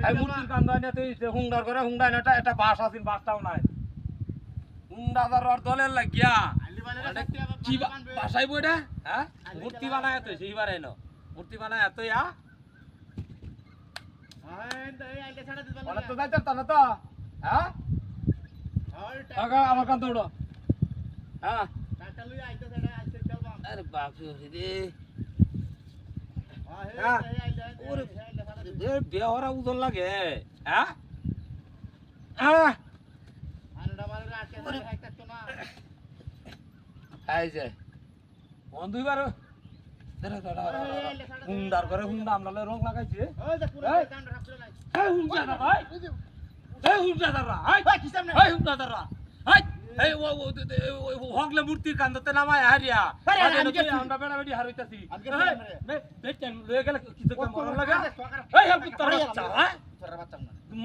এই মূর্তির কান্দা না তুই হুংডার করে হুংডায় না একটা বাস আছিস বাসটাও নাই হুংডাদার আর দলের লাগিয়া কি বাসাই বইটা হ্যাঁ মূর্তি বানায় তো সেইবারে না মূর্তি বানায় এত ইয়া বলে তো যাইতে তা না তো হ্যাঁ আমার কান দৌড়ো হ্যাঁ আরে বাপ রে ওরে বেহরা উদল লাগে হ্যাঁ হ্যাঁ এই যে বন্ধুবার হুন্ডার করে হুন্ডা আমরা রং লাগাইছে হগলে মূর্তির কান্দতে নামায় হারিয়া আমরা বেড়া বেড়ি হারাইতাছি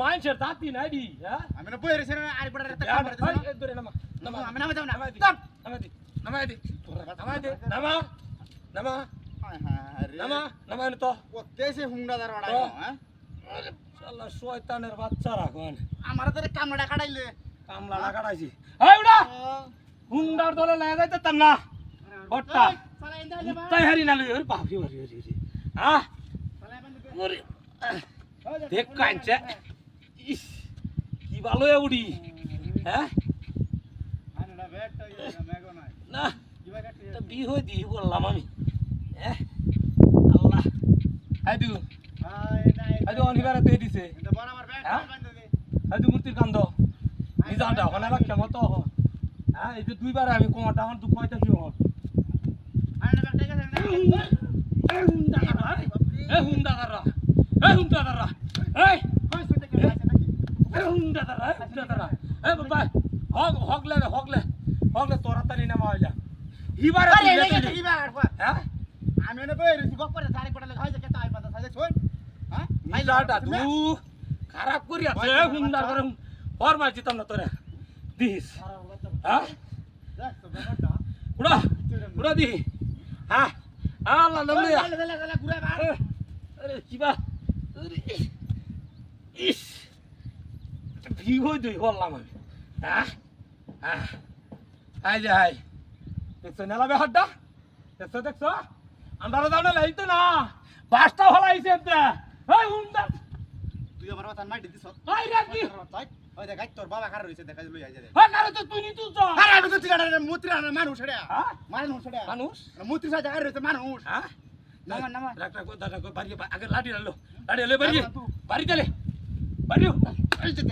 মাইন্সের দাঁতি নাই দি আমি না বইরে সেনা আর বড় রাতে কাম করে ধরে নামা নামা আমি নামা যাও না নামাই দি নামাই দি নামাই দি নামা নামা আরে নামা নামাই তো কতেছে হুংডাদার ওড়াই হ্যাঁ আরে শালা শয়তানের বাচ্চা রাখুন আমার তোরে কামড়া কাটাইলে কামড়া কাটাইছি এই উড়া হুংডার দলে লাগা যাইতে তাম না হট্টা তাই হারি না লই ওরে বাপ রে রে আ ওরে দেখ কাঁচা ইস কি ভালো উড়ি হ্যাঁ না বি হয়ে দি বললাম আমি আল্লাহ আইদু আইদু অনিবারে তুই দিছে আইদু মূর্তির কান্দ নিজাটা ওখানে রাখছে মতো হ্যাঁ এই যে দুইবার আমি কোমাটা আমার দুঃখ হইতেছি হুন্ডাদাররা হুন্ডাদাররা এই হুন্ডাদাররা হুন্ডাদাররা এই বাবা হগলে হগলে হগলে তোরা তালি নামা হইলা হিবারে হ্যাঁ আমি না বই রিসি বকরে সারি পড়া লাগা হইছে কেতা আই পাতা সাজে শুন হ্যাঁ নিজাটা দু খারাপ করি আছে হুন্ডা করে ফর মারছি তোমরা তোরা দিস হ্যাঁ উড়া উড়া দি হ্যাঁ আল্লাহ নবলি আরে কিবা ইস ভিগো দুই বললাম আমি হ্যাঁ হ্যাঁ আই যে আই দেখছো নেলাবে হাড্ডা দেখছো আমরা দাও না লাইতো না বাসটা হলাইছে এতে এই হুন্ডা তুই আমার কথা মাই দিছস আই রে কি ওই দেখ তোর বাবা কার রইছে দেখা লই আইছে হ্যাঁ কারে তো তুই নি তুই তো আরে আমি তো তিগাড়া মুত্রি না মানুষ রে হ্যাঁ মানুষ রে মানুষ মুত্রি সাজা কার রইছে মানুষ হ্যাঁ নামা নামা রাখ রাখ বাড়ি আগে লাঠি লালো বাড়ি বাড়ি চলে বাড়ি আইছে